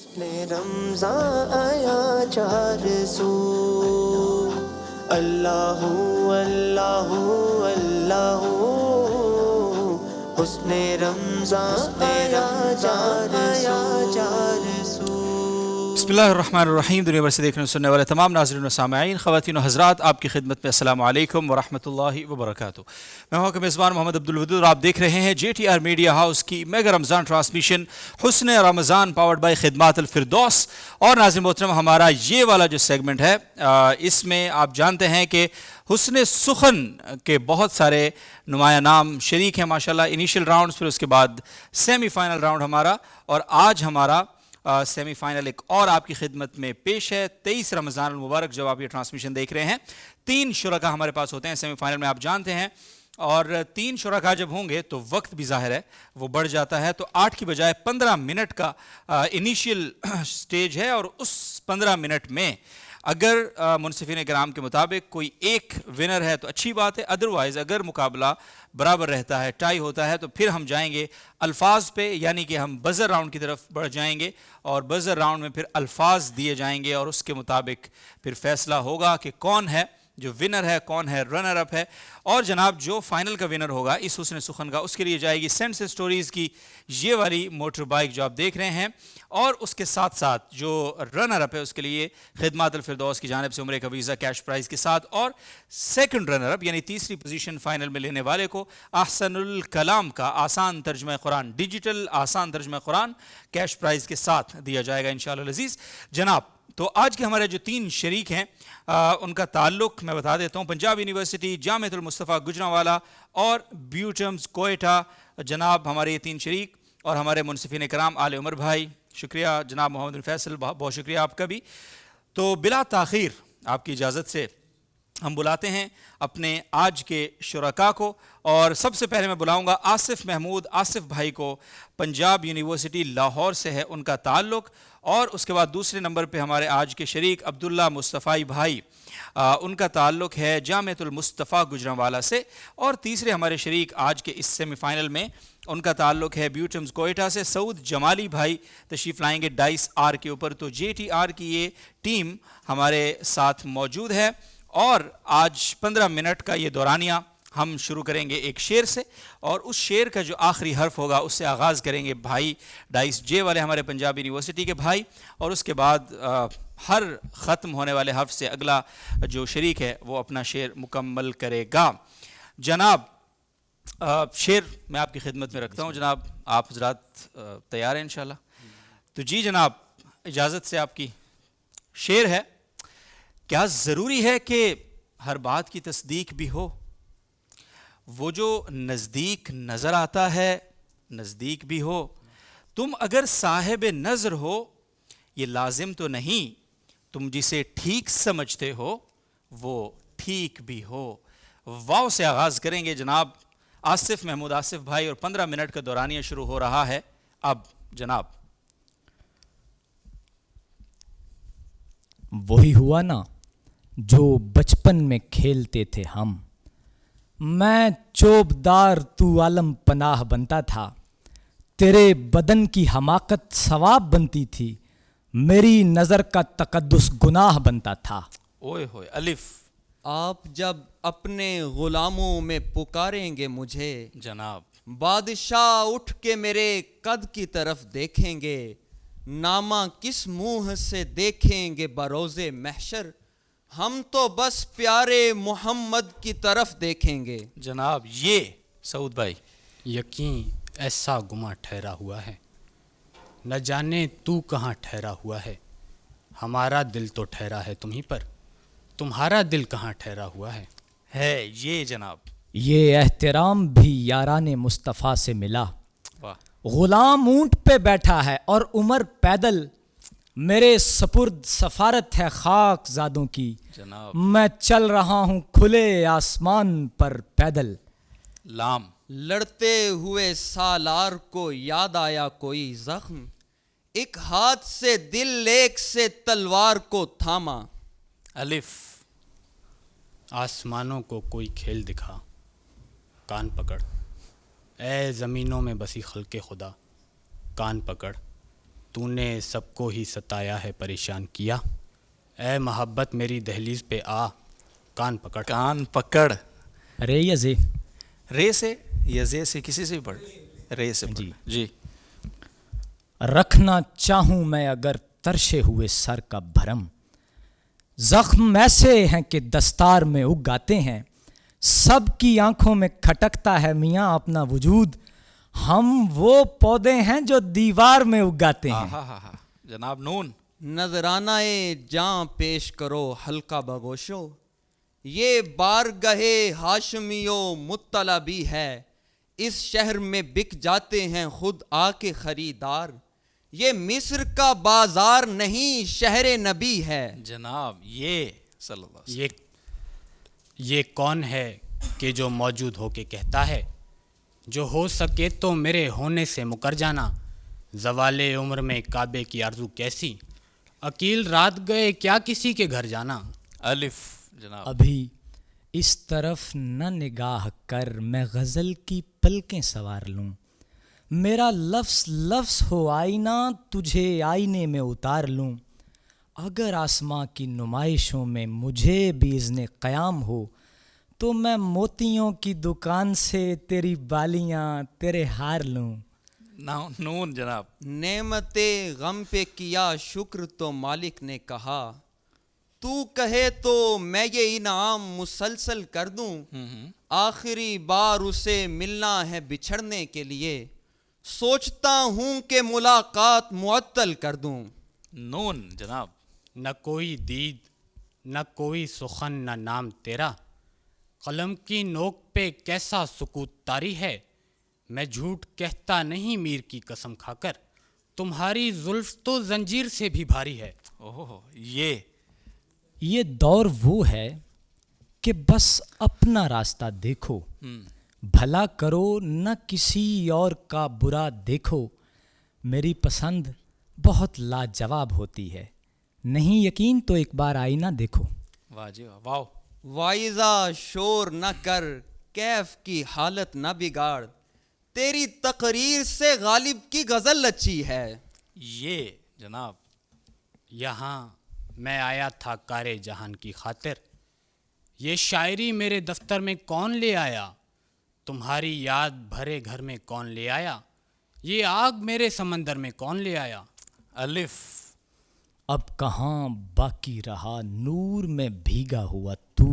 رمضان آیا چار سو اللہ اللہ اللہ حسن رمضان آیا چار سو. بسم اللہ الرحمن الرحیم. دنیا بھر سے دیکھنے سننے والے تمام ناظرین و سامعین، خواتین و حضرات، آپ کی خدمت میں السلام علیکم ورحمۃ اللہ وبرکاتہ. میں ہوں آپ کا میزبان محمد عبدالودود اور آپ دیکھ رہے ہیں J T R media house کی mega Ramzan transmission Husn Ramzan powered by خدمات الفردوس. اور ناظرین محترم، ہمارا یہ والا جو سیگمنٹ ہے اس میں آپ جانتے ہیں کہ حسن سخن کے بہت سارے نمایاں نام شریک ہیں ماشاءاللہ. انیشیل راؤنڈز، پھر اس کے بعد سیمی فائنل راؤنڈ ہمارا، اور آج ہمارا سیمی فائنل ایک اور آپ کی خدمت میں پیش ہے. 23 رمضان المبارک جب آپ یہ ٹرانسمیشن دیکھ رہے ہیں، 3 شرکا ہمارے پاس ہوتے ہیں سیمی فائنل میں، آپ جانتے ہیں. اور 3 شرکا جب ہوں گے تو وقت بھی ظاہر ہے وہ بڑھ جاتا ہے. تو 8 کی بجائے 15 منٹ کا انیشیل سٹیج ہے، اور اس 15 منٹ میں اگر منصفین کرام کے مطابق کوئی ایک ونر ہے تو اچھی بات ہے. ادروائز اگر مقابلہ برابر رہتا ہے، ٹائی ہوتا ہے، تو پھر ہم جائیں گے الفاظ پہ، یعنی کہ ہم بزر راؤنڈ کی طرف بڑھ جائیں گے، اور بزر راؤنڈ میں پھر الفاظ دیے جائیں گے، اور اس کے مطابق پھر فیصلہ ہوگا کہ کون ہے جو ونر ہے، کون ہے رنر اپ ہے. اور جناب جو فائنل کا ونر ہوگا اس حسن سخن کا، اس کے لیے جائے گی سینس اسٹوریز کی یہ والی موٹر بائک جو آپ دیکھ رہے ہیں. اور اس کے ساتھ ساتھ جو رنر اپ ہے اس کے لیے خدمات الفردوس کی جانب سے عمرے کا ویزا کیش پرائز کے ساتھ، اور سیکنڈ رنر اپ یعنی تیسری پوزیشن فائنل میں لینے والے کو احسن الکلام کا آسان ترجمہ قرآن، ڈیجیٹل آسان ترجمہ قرآن کیش پرائز کے ساتھ دیا جائے گا انشاءاللہ العزیز. جناب تو آج کے ہمارے جو 3 شریک ہیں ان کا تعلق میں بتا دیتا ہوں. پنجاب یونیورسٹی، جامعۃ المصطفیٰ گجرانوالہ اور بیوٹمز کوئٹہ. جناب ہمارے یہ 3 شریک اور ہمارے منصفین کرام آل عمر بھائی، شکریہ جناب محمد بن فیصل، بہت شکریہ آپ کا بھی. تو بلا تاخیر آپ کی اجازت سے ہم بلاتے ہیں اپنے آج کے شرکاء کو. اور سب سے پہلے میں بلاؤں گا آصف محمود، آصف بھائی کو، پنجاب یونیورسٹی لاہور سے ہے ان کا تعلق. اور اس کے بعد دوسرے نمبر پہ ہمارے آج کے شریک عبداللہ مصطفی بھائی، ان کا تعلق ہے جامعۃ المصطفیٰ گجرانوالہ سے. اور تیسرے ہمارے شریک آج کے اس سیمی فائنل میں ان کا تعلق ہے بیوٹمز کوئٹہ سے. سعود جمالی بھائی تشریف لائیں گے ڈائس آر کے اوپر. تو جے ٹی آر کی یہ ٹیم ہمارے ساتھ موجود ہے. اور آج 15 منٹ کا یہ دورانیہ ہم شروع کریں گے ایک شعر سے، اور اس شعر کا جو آخری حرف ہوگا اس سے آغاز کریں گے بھائی ڈائس جے والے ہمارے پنجاب یونیورسٹی کے بھائی. اور اس کے بعد ہر ختم ہونے والے حرف سے اگلا جو شریک ہے وہ اپنا شعر مکمل کرے گا. جناب شعر میں آپ کی خدمت میں رکھتا ہوں. جناب آپ حضرات تیار ہیں انشاءاللہ؟ تو جی جناب اجازت سے آپ کی شعر ہے. کیا ضروری ہے کہ ہر بات کی تصدیق بھی ہو؟ وہ جو نزدیک نظر آتا ہے نزدیک بھی ہو. تم اگر صاحب نظر ہو یہ لازم تو نہیں، تم جسے ٹھیک سمجھتے ہو وہ ٹھیک بھی ہو. واو سے آغاز کریں گے جناب آصف محمود آصف بھائی، اور 15 منٹ کا دورانیہ شروع ہو رہا ہے اب. جناب وہی ہوا نا جو بچپن میں کھیلتے تھے ہم، میں چوبدار تو عالم پناہ بنتا تھا، تیرے بدن کی حماقت ثواب بنتی تھی، میری نظر کا تقدس گناہ بنتا تھا. اوئے ہوئے الف. آپ جب اپنے غلاموں میں پکاریں گے مجھے، جناب بادشاہ اٹھ کے میرے قد کی طرف دیکھیں گے، نامہ کس منہ سے دیکھیں گے بروز محشر، ہم تو بس پیارے محمد کی طرف دیکھیں گے. جناب یہ سعود بھائی. یقین ایسا گماں ٹھہرا ہوا ہے، نہ جانے تو کہاں ٹھہرا ہوا ہے، ہمارا دل تو ٹھہرا ہے تمہیں پر، تمہارا دل کہاں ٹھہرا ہوا ہے. یہ جناب یہ احترام بھی یاران مصطفیٰ سے ملا، واہ. غلام اونٹ پہ بیٹھا ہے اور عمر پیدل، میرے سپرد سفارت ہے خاک زادوں کی، جناب میں چل رہا ہوں کھلے آسمان پر پیدل. لام. لڑتے ہوئے سالار کو یاد آیا کوئی زخم، ایک ہاتھ سے دل ایک سے تلوار کو تھاما. الف. آسمانوں کو کوئی کھیل دکھا، کان پکڑ، اے زمینوں میں بسی خلق خدا کان پکڑ، تو نے سب کو ہی ستایا ہے پریشان کیا، اے محبت میری دہلیز پہ آ کان پکڑ۔ کان پکڑ، رے یا زے؟ رے سے یا زے سے، کسی سے بھی پڑھ، رے سے پڑھ۔ جی رکھنا چاہوں میں اگر ترشے ہوئے سر کا بھرم، زخم ایسے ہیں کہ دستار میں اگاتے ہیں، سب کی آنکھوں میں کھٹکتا ہے میاں اپنا وجود، ہم وہ پودے ہیں جو دیوار میں اگاتے ہیں۔ ہاں ہاں ہاں جناب نون۔ نذرانہ جاں پیش کرو حلقہ بگوشو، یہ بارگاہ ہاشمیو مطلع بھی ہے، اس شہر میں بک جاتے ہیں خود آ کے خریدار، یہ مصر کا بازار نہیں شہر نبی ہے۔ جناب یہ صلی اللہ علیہ وسلم، یہ کون ہے کہ جو موجود ہو کے کہتا ہے، جو ہو سکے تو میرے ہونے سے مکر جانا، زوال عمر میں کعبے کی آرزو کیسی، عقیل رات گئے کیا کسی کے گھر جانا۔ الف جناب۔ ابھی اس طرف نہ نگاہ کر میں غزل کی پلکیں سوار لوں، میرا لفظ لفظ ہو آئینہ تجھے آئینے میں اتار لوں، اگر آسماں کی نمائشوں میں مجھے بھی اذن قیام ہو تو میں موتیوں کی دکان سے تیری بالیاں تیرے ہار لوں۔ نون جناب۔ نعمت غم پہ کیا شکر تو مالک نے کہا، تو کہے تو میں یہ انعام مسلسل کر دوں، آخری بار اسے ملنا ہے بچھڑنے کے لیے، سوچتا ہوں کہ ملاقات معطل کر دوں۔ نون جناب۔ نہ کوئی دید نہ کوئی سخن نہ نام تیرا، قلم کی نوک پہ کیسا سکوت طاری ہے، میں جھوٹ کہتا نہیں میر کی قسم کھا کر، تمہاری زلف تو زنجیر سے بھی بھاری ہے۔ اوہ یہ دور وہ ہے کہ بس اپنا راستہ دیکھو، بھلا کرو نہ کسی اور کا برا دیکھو، میری پسند بہت لاجواب ہوتی ہے، نہیں یقین تو ایک بار آئینہ دیکھو۔ واہ جی واہ، واو۔ وائزہ شور نہ کر کیف کی حالت نہ بگاڑ، تیری تقریر سے غالب کی غزل اچھی ہے۔ یہ جناب۔ یہاں میں آیا تھا کارے جہان کی خاطر، یہ شاعری میرے دفتر میں کون لے آیا، تمہاری یاد بھرے گھر میں کون لے آیا، یہ آگ میرے سمندر میں کون لے آیا۔ الف۔ اب کہاں باقی رہا نور میں بھیگا ہوا تو،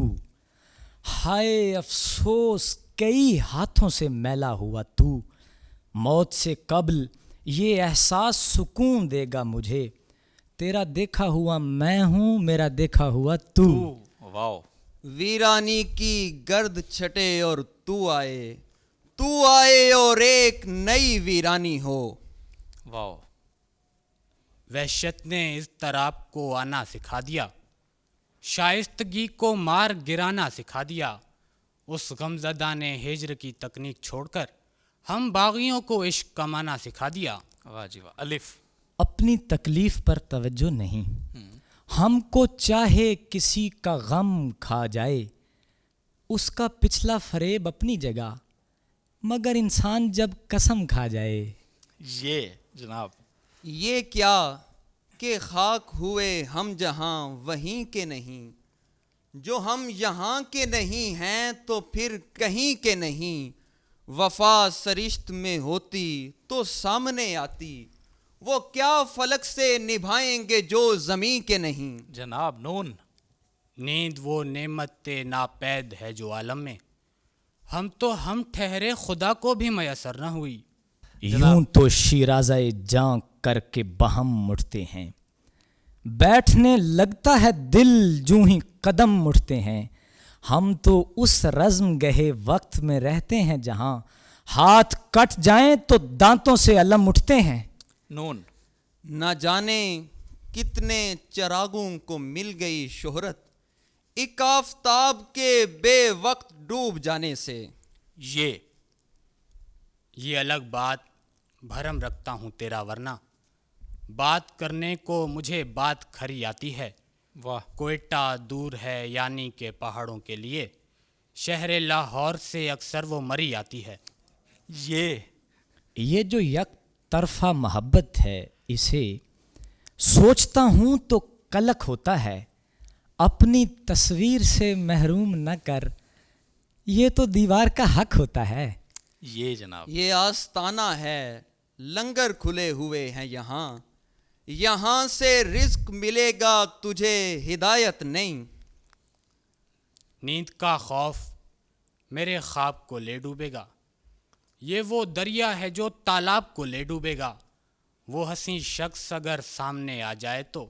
ہائے افسوس کئی ہاتھوں سے میلا ہوا تو، موت سے قبل یہ احساس سکون دے گا مجھے، تیرا دیکھا ہوا میں ہوں میرا دیکھا ہوا تو۔ واو۔ ویرانی کی گرد چھٹے اور تو آئے اور ایک نئی ویرانی ہو۔ واو۔ وحشت نے اضطراب کو آنا سکھا دیا، شائستگی کو مار گرانا سکھا دیا، اس غمزدہ نے ہجر کی تکنیک چھوڑ کر ہم باغیوں کو عشق کمانا سکھا دیا۔ واہ جی واہ۔ الف۔ اپنی تکلیف پر توجہ نہیں، ہم کو چاہے کسی کا غم کھا جائے، اس کا پچھلا فریب اپنی جگہ، مگر انسان جب قسم کھا جائے۔ یہ جناب۔ یہ کیا کہ خاک ہوئے ہم جہاں وہیں کے نہیں، جو ہم یہاں کے نہیں ہیں تو پھر کہیں کے نہیں، وفا سرشت میں ہوتی تو سامنے آتی، وہ کیا فلک سے نبھائیں گے جو زمین کے نہیں۔ جناب نون۔ نیند وہ نعمت ناپید ہے جو عالم میں، ہم ٹھہرے خدا کو بھی میسر نہ ہوئی۔ یوں تو شیرازہ جاں کر کے بہم مٹتے ہیں، بیٹھنے لگتا ہے دل جوں ہی قدم اٹھتے ہیں، ہم تو اس رزم گہے وقت میں رہتے ہیں جہاں ہاتھ کٹ جائیں تو دانتوں سے علم اٹھتے ہیں۔ نون۔ نہ جانے کتنے چراغوں کو مل گئی شہرت، ایک آفتاب کے بے وقت ڈوب جانے سے۔ یہ الگ بات بھرم رکھتا ہوں تیرا ورنہ، بات کرنے کو مجھے بات کھری آتی ہے۔ واہ۔ کوئٹہ دور ہے یعنی کہ پہاڑوں کے لیے، شہر لاہور سے اکثر وہ مری آتی ہے۔ یہ جو یک طرفہ محبت ہے اسے سوچتا ہوں تو کلک ہوتا ہے، اپنی تصویر سے محروم نہ کر، یہ تو دیوار کا حق ہوتا ہے۔ یہ جناب یہ آستانہ ہے، لنگر کھلے ہوئے ہیں یہاں، یہاں سے رزق ملے گا تجھے، ہدایت نہیں۔ نیند کا خوف میرے خواب کو لے ڈوبے گا، یہ وہ دریا ہے جو تالاب کو لے ڈوبے گا۔ وہ حسین شخص اگر سامنے آ جائے تو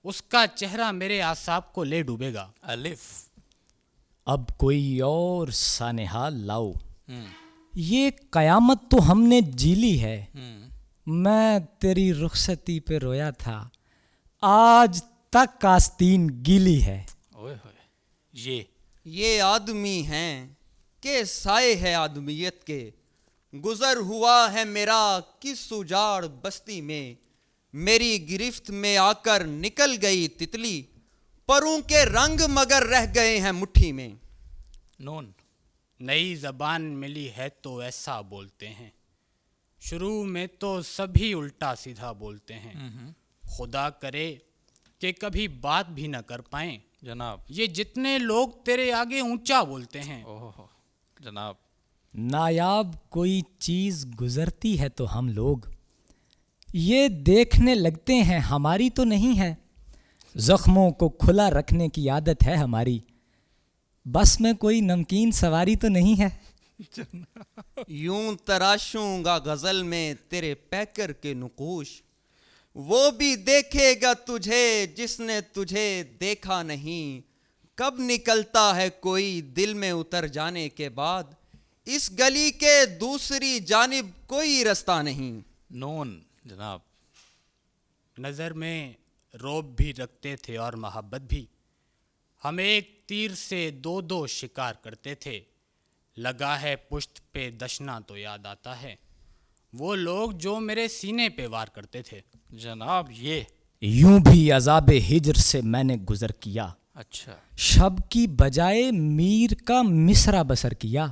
اس کا چہرہ میرے اعصاب کو لے ڈوبے گا۔ الف اب کوئی اور سانحال لاؤ، یہ قیامت تو ہم نے جی لی ہے، میں تیری رخصتی پہ رویا تھا، آج تک آستین گیلی ہے۔ اوئے ہوئے یہ آدمی ہیں کہ سائے ہے آدمیت کے، گزر ہوا ہے میرا کس اجاڑ بستی میں، میری گرفت میں آ کر نکل گئی تتلی، پروں کے رنگ مگر رہ گئے ہیں مٹھی میں۔ نون نئی زبان ملی ہے تو ایسا بولتے ہیں، شروع میں تو سبھی الٹا سیدھا بولتے ہیں، خدا کرے کہ کبھی بات بھی نہ کر پائیں جناب یہ جتنے لوگ تیرے آگے اونچا بولتے ہیں۔ اوہ جناب نایاب کوئی چیز گزرتی ہے تو ہم لوگ یہ دیکھنے لگتے ہیں ہماری تو نہیں ہے، زخموں کو کھلا رکھنے کی عادت ہے ہماری، بس میں کوئی نمکین سواری تو نہیں ہے۔ یوں تراشوں گا غزل میں تیرے پیکر کے نقوش، وہ بھی دیکھے گا تجھے جس نے تجھے دیکھا نہیں، کب نکلتا ہے کوئی دل میں اتر جانے کے بعد، اس گلی کے دوسری جانب کوئی رستہ نہیں۔ نون جناب نظر میں روب بھی رکھتے تھے اور محبت بھی، ہم ایک تیر سے دو دو شکار کرتے تھے، لگا ہے پشت پہ دشنا تو یاد آتا ہے وہ لوگ جو میرے سینے پہ وار کرتے تھے۔ جناب یہ یوں بھی عذاب ہجر سے میں نے گزر کیا، اچھا شب کی بجائے میر کا مصرع بسر کیا،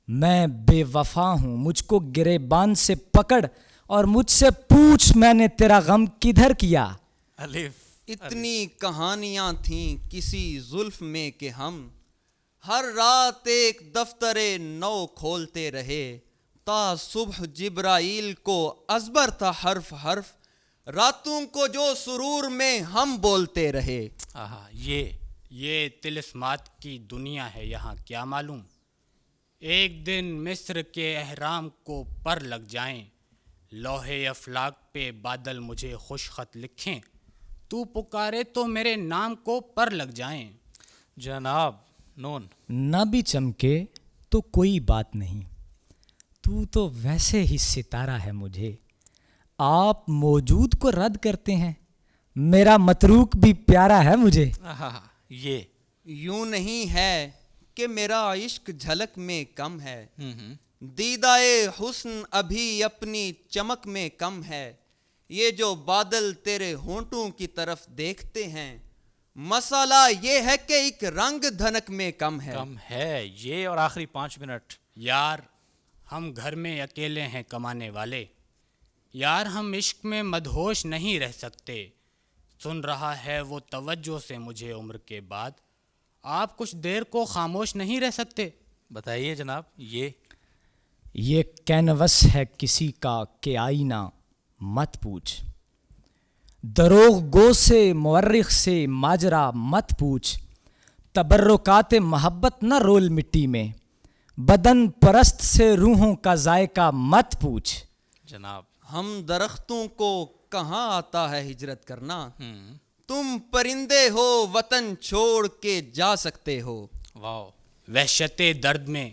میں بے وفا ہوں مجھ کو گریبان سے پکڑ اور مجھ سے پوچھ میں نے تیرا غم کدھر کیا۔ الف اتنی کہانیاں تھیں کسی زلف میں کہ ہم ہر رات ایک دفتر نو کھولتے رہے، تا صبح جبرائیل کو ازبر تھا حرف حرف، راتوں کو جو سرور میں ہم بولتے رہے۔ آہا یہ طلسمات کی دنیا ہے یہاں کیا معلوم، ایک دن مصر کے احرام کو پر لگ جائیں، لوہے افلاک پہ بادل مجھے خوش خط لکھیں، تو پکارے تو میرے نام کو پر لگ جائیں۔ جناب نون نہ بھی چمکے تو کوئی بات نہیں، تو ویسے ہی ستارہ ہے مجھے، آپ موجود کو رد کرتے ہیں، میرا متروک بھی پیارا ہے مجھے۔ آہا یہ یوں نہیں ہے کہ میرا عشق جھلک میں کم ہے، دیدائے حسن ابھی اپنی چمک میں کم ہے، یہ جو بادل تیرے ہونٹوں کی طرف دیکھتے ہیں، مسئلہ یہ ہے کہ ایک رنگ دھنک میں کم ہے۔ کم ہے یہ، اور آخری 5 منٹ۔ یار ہم گھر میں اکیلے ہیں کمانے والے، یار ہم عشق میں مدہوش نہیں رہ سکتے، سن رہا ہے وہ توجہ سے مجھے عمر کے بعد، آپ کچھ دیر کو خاموش نہیں رہ سکتے۔ بتائیے جناب یہ کینوس ہے کسی کا کہ آئینہ مت پوچھ، دروغ گو سے مورخ سے ماجرا مت پوچھ، تبرکات محبت نہ رول مٹی میں، بدن پرست سے روحوں کا ذائقہ مت پوچھ۔ جناب ہم درختوں کو کہاں آتا ہے ہجرت کرنا، تم پرندے ہو وطن چھوڑ کے جا سکتے ہو۔ واو وحشت درد میں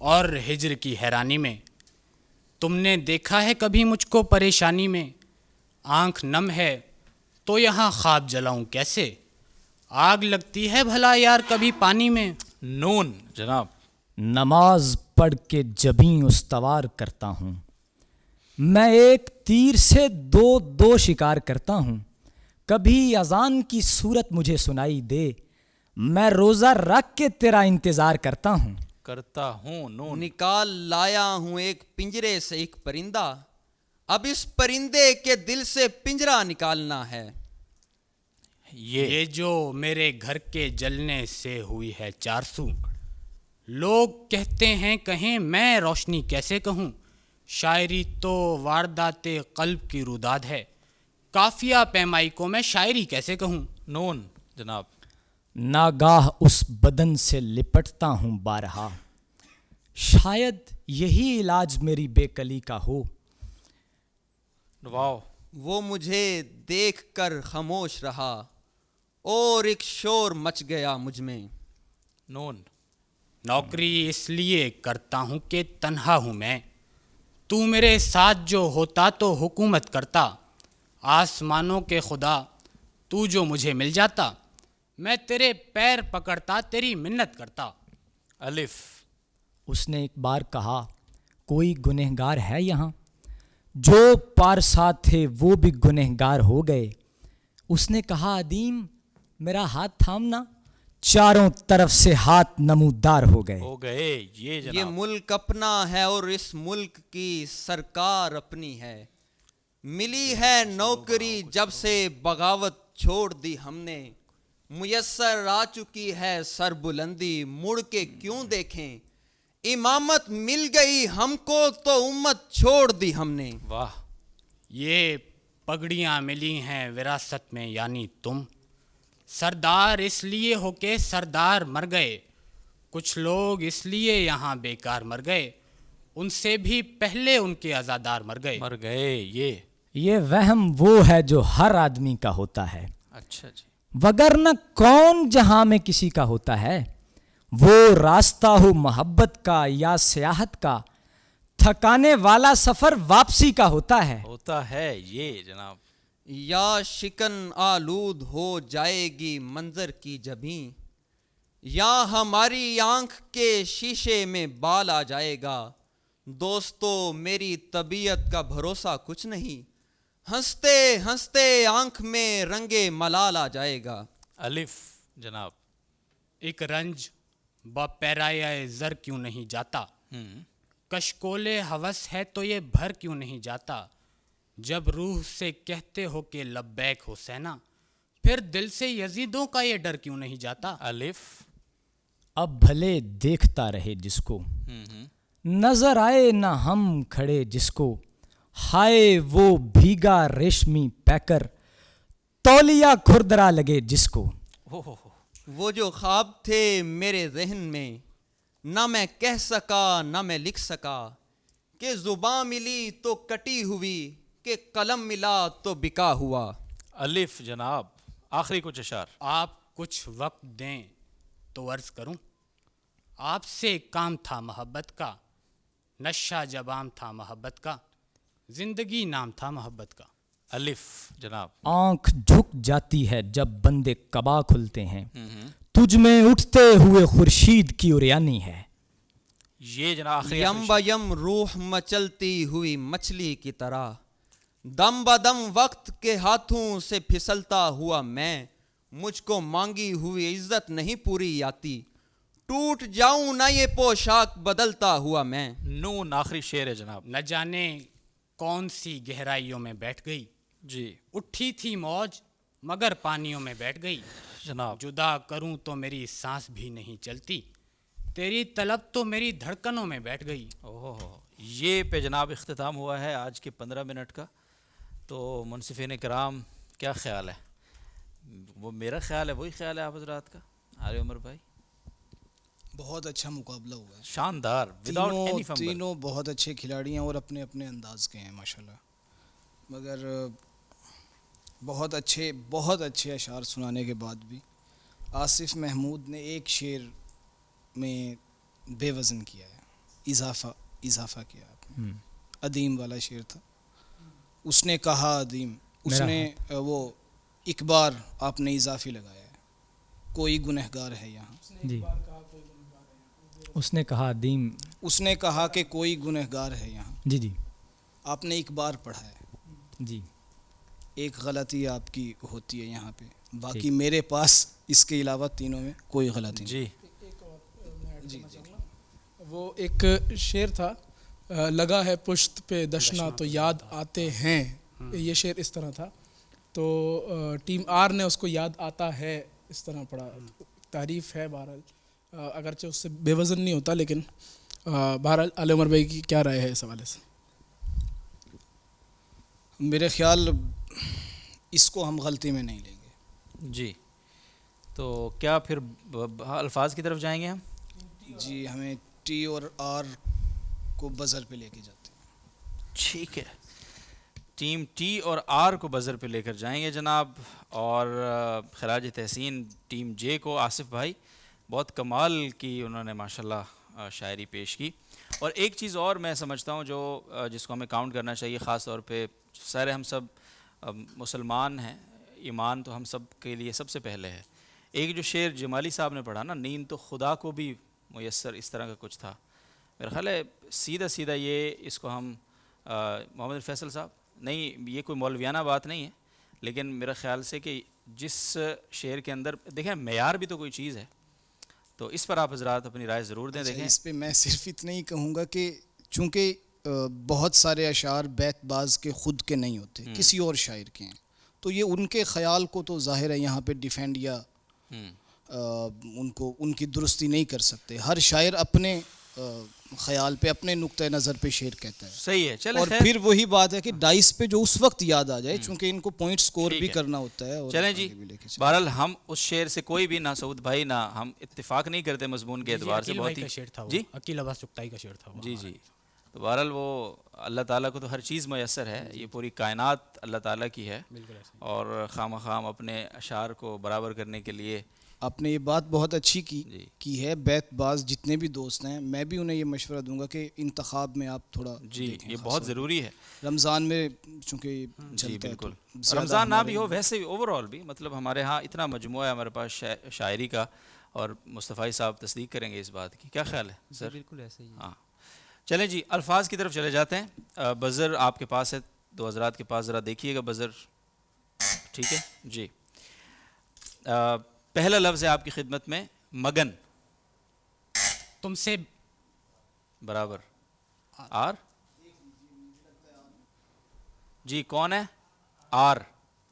اور ہجر کی حیرانی میں، تم نے دیکھا ہے کبھی مجھ کو پریشانی میں، آنکھ نم ہے تو یہاں خواب جلاؤں کیسے، آگ لگتی ہے بھلا یار کبھی پانی میں۔ نون جناب نماز پڑھ کے جبیں استوار کرتا ہوں، میں ایک تیر سے دو شکار کرتا ہوں، کبھی اذان کی صورت مجھے سنائی دے، میں روزہ رکھ کے تیرا انتظار کرتا ہوں۔ نون نکال لایا ہوں ایک پنجرے سے ایک پرندہ، اب اس پرندے کے دل سے پنجرا نکالنا ہے. یہ جو میرے گھر کے جلنے سے ہوئی ہے 400، لوگ کہتے ہیں کہیں میں روشنی کیسے کہوں. شاعری تو واردات قلب کی روداد ہے، قافیہ پیمائی کو میں شاعری کیسے کہوں. نون جناب. ناگاہ اس بدن سے لپٹتا ہوں بارہا، شاید یہی علاج میری بے کلی کا ہو. واو. وہ مجھے دیکھ کر خاموش رہا اور ایک شور مچ گیا مجھ میں. نون. نوکری اس لیے کرتا ہوں کہ تنہا ہوں میں، تو میرے ساتھ جو ہوتا تو حکومت کرتا. آسمانوں کے خدا تو جو مجھے مل جاتا، میں تیرے پیر پکڑتا تیری منت کرتا. الف. اس نے ایک بار کہا کوئی گنہگار ہے یہاں، جو پارسا تھے وہ بھی گنہگار ہو گئے. اس نے کہا ادیم میرا ہاتھ تھامنا، چاروں طرف سے ہاتھ نمودار ہو گئے. ہو گئے. یہ یہ جناب. ملک اپنا ہے اور اس ملک کی سرکار اپنی ہے. ملی ہے نوکری جب سے بغاوت چھوڑ دی ہم نے. میسر آ چکی ہے سر بلندی، مڑ کے کیوں دیکھیں. امامت مل گئی ہم کو تو امت چھوڑ دی ہم نے. واہ. یہ پگڑیاں ملی ہیں وراثت میں یعنی تم، سردار اس لیے ہو کہ سردار مر گئے. کچھ لوگ اس لیے یہاں بیکار مر گئے، ان سے بھی پہلے ان کے عزادار مر گئے. مر گئے. یہ وہم وہ ہے جو ہر آدمی کا ہوتا ہے، اچھا جی. وگرنہ کون جہاں میں کسی کا ہوتا ہے. وہ راستہ ہو محبت کا یا سیاحت کا، تھکانے والا سفر واپسی کا ہوتا ہے. ہوتا ہے. یہ جناب. یا شکن آلود ہو جائے گی منظر کی جبیں، یا ہماری آنکھ کے شیشے میں بال آ جائے گا. دوستو میری طبیعت کا بھروسہ کچھ نہیں، ہنستے ہنستے آنکھ میں رنگے ملال آ جائے گا. الف جناب. ایک رنج با پیرائے زر کیوں نہیں جاتا، کشکول ہوس ہے تو یہ بھر کیوں نہیں جاتا. جب روح سے کہتے ہو کہ لبیک حسینا، پھر دل سے یزیدوں کا یہ ڈر کیوں نہیں جاتا. الف. اب بھلے دیکھتا رہے جس کو، نظر آئے نہ ہم کھڑے جس کو. ہائے وہ بھیگا ریشمی پیکر، تولیہ کھردرا لگے جس کو. وہ جو خواب تھے میرے ذہن میں، نہ میں کہہ سکا نہ میں لکھ سکا. کہ زباں ملی تو کٹی ہوئی، کہ قلم ملا تو بکا ہوا. الف جناب. آخری کچھ اشعار. آپ کچھ وقت دیں تو عرض کروں، آپ سے کام تھا محبت کا، نشہ جب عام تھا محبت کا، زندگی نام تھا محبت کا. الف جناب. آنکھ جھک جاتی ہے جب بندے کبا کھلتے ہیں، تجھ میں اٹھتے ہوئے خورشید کی اریانی ہے. یہ جناب آخری یم بیم روح مچلتی ہوئی مچھلی کی طرح، دم بدم وقت کے ہاتھوں سے پھسلتا ہوا میں. مجھ کو مانگی ہوئی عزت نہیں پوری آتی، ٹوٹ جاؤں نہ یہ پوشاک بدلتا ہوا میں. نون آخری شعر ہے جناب. نہ جانے کون سی گہرائیوں میں بیٹھ گئی، جی اٹھی تھی موج مگر پانیوں میں بیٹھ گئی. جناب. جدا کروں تو میری سانس بھی نہیں چلتی، تیری طلب تو میری دھڑکنوں میں بیٹھ گئی. یہ پہ جناب اختتام ہوا ہے آج کے 15 منٹ کا. تو منصفین کرام کیا خیال ہے؟ وہ میرا خیال ہے وہی خیال ہے آپ حضرات کا. علی عمر بھائی بہت اچھا مقابلہ ہوا ہے. شاندار. تینوں بہت اچھے کھلاڑی ہیں اور اپنے اپنے انداز کے ہیں ماشاءاللہ، مگر بہت اچھے اشعار سنانے کے بعد بھی آصف محمود نے ایک شعر میں بے وزن کیا ہے، اضافہ کیا آپ نے. ادیم والا شعر تھا، اس نے کہا ادیم، اس نے وہ ایک بار آپ نے اضافی لگایا ہے، کوئی گنہگار ہے یہاں. جی اس نے کہا ادیم، اس نے کہا کہ کوئی گنہگار ہے یہاں. جی آپ نے ایک بار پڑھا ہے. جی ایک غلطی آپ کی ہوتی ہے یہاں پہ، باقی میرے پاس اس کے علاوہ تینوں میں کوئی غلطی نہیں. جی جی وہ ایک شعر تھا لگا ہے پشت پہ دشنا تو یاد آتے ہیں، یہ شعر اس طرح تھا. تو ٹیم آر نے اس کو یاد آتا ہے اس طرح پڑھا. تعریف ہے بہرحال، اگرچہ اس سے بے وزن نہیں ہوتا، لیکن بہرحال علی عمر بھائی کی کیا رائے ہے اس حوالے سے؟ میرے خیال اس کو ہم غلطی میں نہیں لیں گے. جی، تو کیا پھر الفاظ کی طرف جائیں گے ہم؟ جی، ہمیں ٹی اور آر کو بزر پہ لے کے جاتے ہیں. ٹھیک ہے، ٹیم ٹی اور آر کو بزر پہ لے کر جائیں گے جناب. اور خراج تحسین ٹیم جے کو آصف بھائی، بہت کمال کی انہوں نے ماشاءاللہ شاعری پیش کی. اور ایک چیز اور میں سمجھتا ہوں جو جس کو ہمیں کاؤنٹ کرنا چاہیے، خاص طور پہ سارے ہم سب مسلمان ہیں، ایمان تو ہم سب کے لیے سب سے پہلے ہے. ایک جو شعر جمالی صاحب نے پڑھا نا، نیند تو خدا کو بھی میسر، اس طرح کا کچھ تھا. میرا خیال ہے سیدھا یہ اس کو ہم محمد فیصل صاحب، نہیں یہ کوئی مولویانہ بات نہیں ہے، لیکن میرا خیال سے کہ جس شعر کے اندر دیکھیں معیار بھی تو کوئی چیز ہے، تو اس پر آپ حضرات اپنی رائے ضرور دیں. دیکھیں اس پہ میں صرف اتنا ہی کہوں گا کہ چونکہ بہت سارے اشعار بیت باز کے خود کے نہیں ہوتے، کسی اور شاعر کے ہیں، تو یہ ان کے خیال کو تو ظاہر ہے یہاں پہ ڈیفینڈ یا ان کی درستی نہیں کر سکتے. ہر شاعر اپنے خیال پہ، اپنے نقطۂ نظر پہ شعر کہتا ہے. صحیح ہے. چلیں اور پھر وہی بات ہے کہ ڈائس پہ جو اس وقت یاد آ جائے، چونکہ ان کو پوائنٹ سکور بھی کرنا ہوتا ہے. چلیں جی، بہرحال ہم اس شعر سے کوئی بھی نہ سعود بھائی نہ ہم اتفاق نہیں کرتے مضمون کے اعتبار سے. بہت ہی جی، عقیل عباس چغتائی کا شعر تھا وہ. جی جی. تو بہرحال وہ اللہ تعالیٰ کو تو ہر چیز میسر ہے، یہ پوری کائنات اللہ تعالیٰ کی ہے، اور خام خام اپنے اشعار کو برابر کرنے کے لیے آپ نے یہ بات بہت اچھی کی ہے. بیت باز جتنے بھی دوست ہیں، میں بھی انہیں یہ مشورہ دوں گا کہ انتخاب میں آپ تھوڑا جی یہ بہت ضروری ہے. رمضان میں چونکہ جی بالکل، رمضان نہ بھی ہو، ویسے بھی اوور آل بھی، مطلب ہمارے ہاں اتنا مجموعہ ہے ہمارے پاس شاعری کا، اور مصطفی صاحب تصدیق کریں گے اس بات کی. کیا خیال ہے سر؟ بالکل ایسے ہی. ہاں چلیں جی، الفاظ کی طرف چلے جاتے ہیں. بزر آپ کے پاس ہے، دو حضرات کے پاس، ذرا دیکھیے گا بزر. ٹھیک ہے جی. پہلا لفظ ہے آپ کی خدمت میں مگن. تم سے برابر آر. جی کون ہے؟ آر.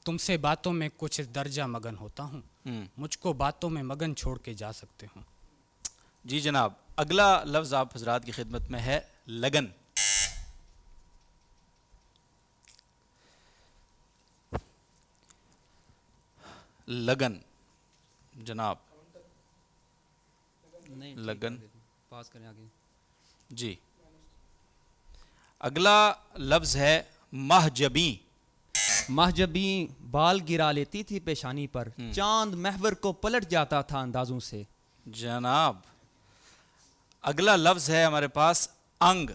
تم سے باتوں میں کچھ درجہ مگن ہوتا ہوں، مجھ کو باتوں میں مگن چھوڑ کے جا سکتے ہوں. جی جناب، اگلا لفظ آپ حضرات کی خدمت میں ہے لگن. لگن جناب، لگن پاس کریں آگے. جی. اگلا لفظ ہے محجبی. محجبی بال گرا لیتی تھی پیشانی پر، چاند محور کو پلٹ جاتا تھا اندازوں سے. جناب، اگلا لفظ ہے ہمارے پاس انگ.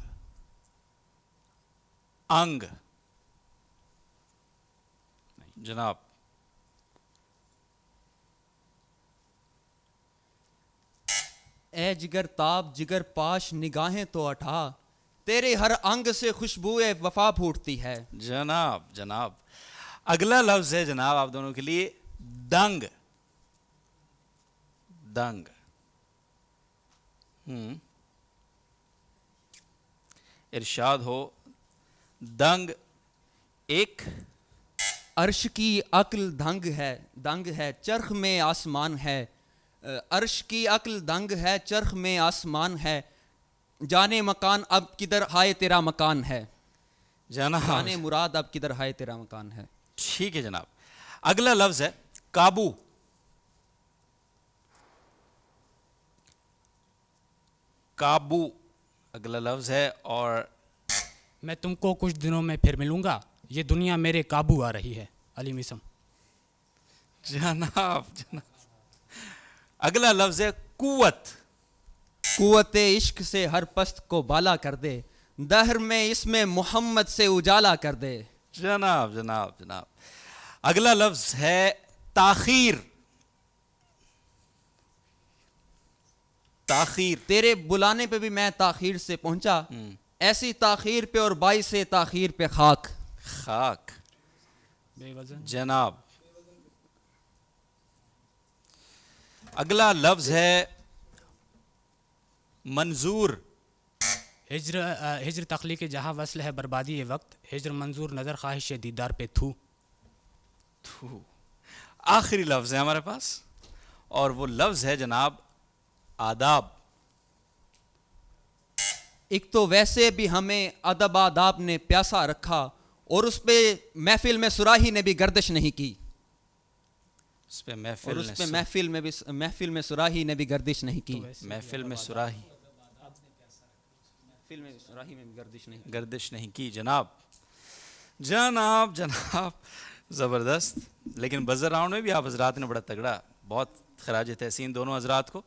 انگ جناب. اے جگر تاب جگر پاش نگاہیں تو اٹھا، تیرے ہر انگ سے خوشبوئے وفا پھوٹتی ہے. جناب جناب، اگلا لفظ ہے جناب آپ دونوں کے لیے دنگ. دنگ. ارشاد ہو. دنگ ایک عرش کی عقل دنگ ہے چرخ میں آسمان ہے. عرش کی عقل دنگ ہے چرخ میں آسمان ہے، جانے مکان اب کدھر ہائے تیرا مکان ہے. جناب، جانے مراد اب کدھر ہائے تیرا مکان ہے. ٹھیک ہے جناب. اگلا لفظ ہے قابو. قابو اگلا لفظ ہے. اور میں تم کو کچھ دنوں میں پھر ملوں گا، یہ دنیا میرے قابو آ رہی ہے. علی مسم. جناب جناب، اگلا لفظ ہے قوت. قوت عشق سے ہر پست کو بالا کر دے، دہر میں اس میں محمد سے اجالا کر دے. جناب جناب جناب، اگلا لفظ ہے تاخیر. تاخیر. تیرے بلانے پہ بھی میں تاخیر سے پہنچا، ایسی تاخیر پہ اور باعث تاخیر پہ خاک. خاک بے وزن. جناب. اگلا لفظ ہے منظور. ہجر تخلیق جہاں وصل ہے بربادی وقت، ہجر منظور نظر خواہش دیدار پہ تھو. آخری لفظ ہے ہمارے پاس اور وہ لفظ ہے جناب آداب. ایک تو ویسے بھی ہمیں ادب آداب نے پیاسا رکھا اور اس پہ محفل میں صراحی نے بھی گردش نہیں کی. اس پہ اور اس پہ محفل میں صراحی نے بھی گردش نہیں کی. محفل میں صراحی محفل میں صراحی میں بھی گردش نہیں کی. جناب جناب جناب زبردست. لیکن بزر راؤنڈ میں بھی آپ حضرات نے بڑا تگڑا، بہت خراج تحسین دونوں حضرات کو.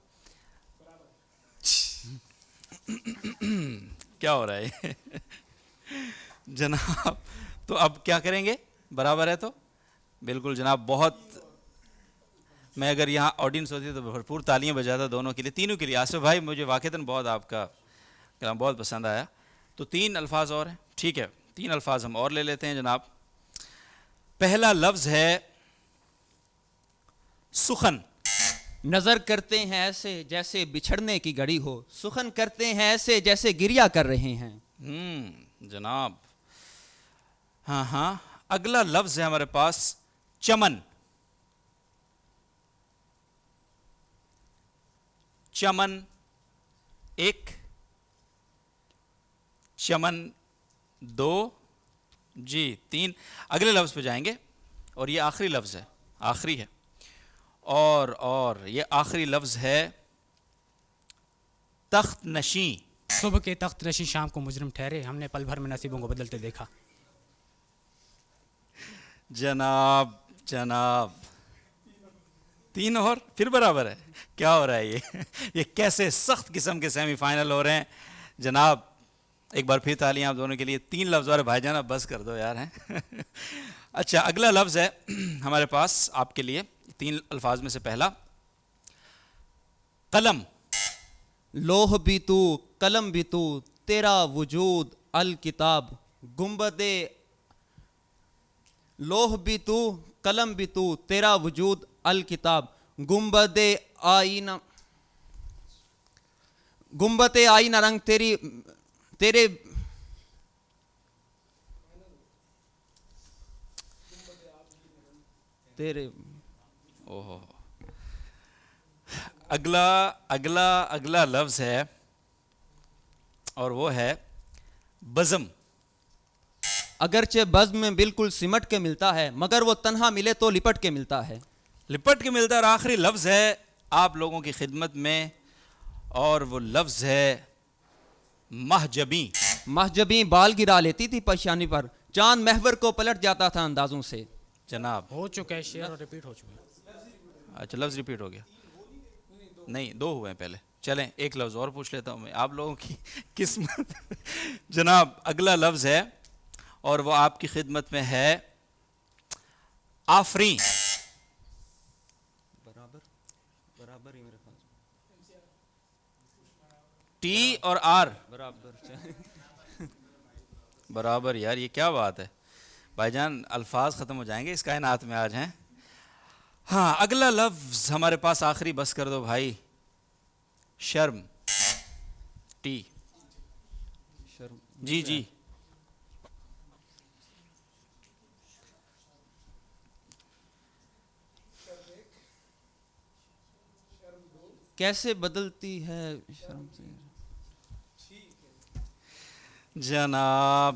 کیا ہو رہا ہے جناب؟ تو اب کیا کریں گے؟ برابر ہے تو بالکل جناب. بہت میں اگر یہاں آڈینس ہوتی تو بھرپور تالیاں بجاتا دونوں کے لیے، تینوں کے لیے. آصف بھائی مجھے واقعتاً بہت آپ کا کلام بہت پسند آیا. تو 3 الفاظ اور ہیں، ٹھیک ہے 3 الفاظ ہم اور لے لیتے ہیں جناب. پہلا لفظ ہے سخن. نظر کرتے ہیں ایسے جیسے بچھڑنے کی گھڑی ہو، سخن کرتے ہیں ایسے جیسے گریا کر رہے ہیں. جناب ہاں. اگلا لفظ ہے ہمارے پاس چمن. چمن 1، چمن 2، جی 3. اگلے لفظ پہ جائیں گے اور یہ آخری لفظ ہے، آخری ہے. اور یہ آخری لفظ ہے تخت نشیں. صبح کے تخت نشیں شام کو مجرم ٹھہرے، ہم نے پل بھر میں نصیبوں کو بدلتے دیکھا. جناب 3 اور پھر برابر ہے. کیا ہو رہا ہے یہ کیسے سخت قسم کے سیمی فائنل ہو رہے ہیں جناب. ایک بار پھر تالیاں آپ دونوں کے لیے. 3 لفظ اور بھائی جان اب بس کر دو یار ہیں. اچھا اگلا لفظ ہے ہمارے پاس آپ کے لیے 3 الفاظ میں سے پہلا قلم. لوح بھی تو قلم بھی تو تیرا وجود الکتاب گنبد. لوح بھی تو قلم بھی تو تیرا وجود الکتاب گنبد آئینہ رنگ تیرے اگلا لفظ ہے اور وہ ہے بزم. اگرچہ بزم میں بالکل سمٹ کے ملتا ہے مگر وہ تنہا ملے تو لپٹ کے ملتا ہے. لپٹ کے ملتا ہے. اور آخری لفظ ہے آپ لوگوں کی خدمت میں اور وہ لفظ ہے محجبیں. محجبیں بال گرا لیتی تھی پریشانی پر، چاند محور کو پلٹ جاتا تھا اندازوں سے. جناب ہو چکا ہے شعر اور ریپیٹ ہو چکا ہے. اچھا لفظ ریپیٹ ہو گیا؟ نہیں 2 ہوئے ہیں پہلے. چلیں ایک لفظ اور پوچھ لیتا ہوں میں، آپ لوگوں کی قسمت. جناب اگلا لفظ ہے اور وہ آپ کی خدمت میں ہے آفریں. برابر ہی میرے پاس ٹی اور آر برابر. برابر. یار یہ کیا بات ہے بھائی جان، الفاظ ختم ہو جائیں گے اس کائنات میں آج ہیں. ہاں اگلا لفظ ہمارے پاس آخری، بس کر دو بھائی. شرم. ٹی. جی کیسے بدلتی ہے شرم سے. جناب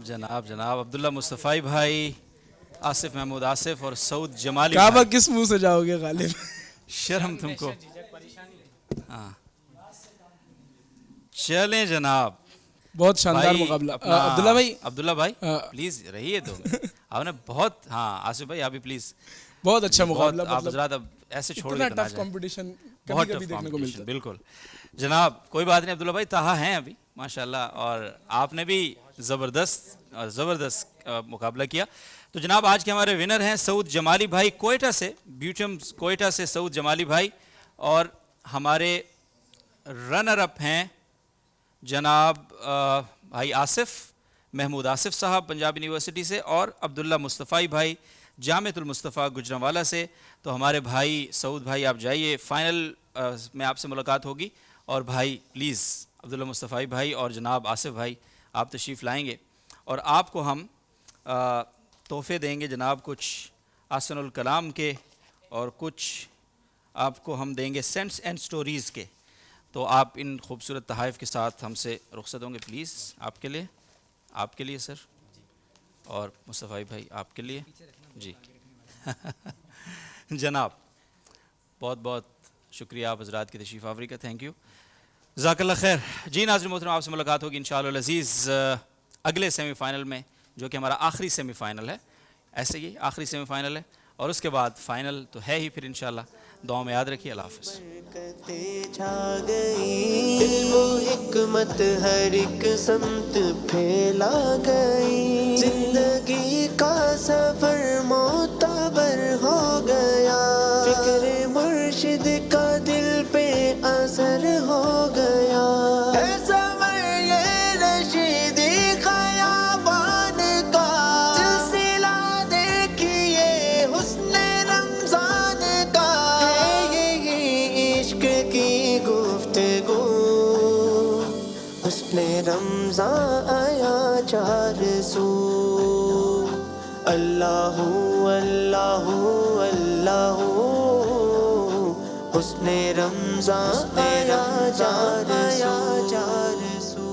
عبداللہ مصطفی بھائی، آصف محمود آصف اور سعود جمالی کعبہ بھائی. کس منہ سے جاؤ گے غالب؟ شرم تم کو. ہاں چلیں جناب. بہت شاندار مقابلہ. عبداللہ بھائی پلیز رہیے. تو آپ نے بہت، ہاں آصف بھائی آپ بھی پلیز. بہت اچھا مقابلہ. آپ حضرات اب ایسے چھوڑ کے ٹف کمپٹیشن بہت کبھی دیکھنے کو ملتا ہے. بالکل جناب. کوئی بات نہیں عبداللہ بھائی، تاہا ہیں ابھی ماشاءاللہ، اور آپ نے بھی زبردست مقابلہ کیا. تو جناب آج کے ہمارے ونر ہیں سعود جمالی بھائی کوئٹہ سے، بیوٹیم کوئٹہ سے سعود جمالی بھائی. اور ہمارے رنر اپ ہیں جناب بھائی آصف محمود آصف صاحب پنجاب یونیورسٹی سے، اور عبداللہ مصطفی بھائی جامعۃ المصطفیٰ گجرانوالہ سے. تو ہمارے بھائی سعود بھائی آپ جائیے، فائنل میں آپ سے ملاقات ہوگی. اور بھائی پلیز عبداللہ مصطفی بھائی اور جناب آصف بھائی آپ تشریف لائیں گے اور آپ کو ہم تحفے دیں گے جناب، کچھ احسن الکلام کے اور کچھ آپ کو ہم دیں گے سینٹس اینڈ سٹوریز کے. تو آپ ان خوبصورت تحائف کے ساتھ ہم سے رخصت ہوں گے پلیز. آپ کے لیے سر، اور مصطفی بھائی آپ کے لیے جی. جناب بہت بہت شکریہ آپ حضرات کی تشریف آوری کا. تھینک یو، جزاک اللہ خیر. جی ناظرین محترم، آپ سے ملاقات ہوگی انشاءاللہ العزیز اگلے سیمی فائنل میں، جو کہ ہمارا آخری سیمی فائنل ہے. ایسے ہی آخری سیمی فائنل ہے اور اس کے بعد فائنل تو ہے ہی پھر انشاءاللہ. دعاؤں میں یاد رکھیے. اللہ حافظ. برکتیں چھا گئی، علم و حکمت ہر ایک سمت پھیلا گئی، زندگی کا سفر معتبر ہو گیا، فکر مرشد کا دل پہ اثر ہو گیا. اے سمر یہ رشیدی خیابان کا سلسلہ دیکھیے حسن رمضان کا، یہی عشق کی گفتگو، حسن رمضان آیا چار سو. اللہ اللہ اللہ، حسن رمضان آیا چار سو.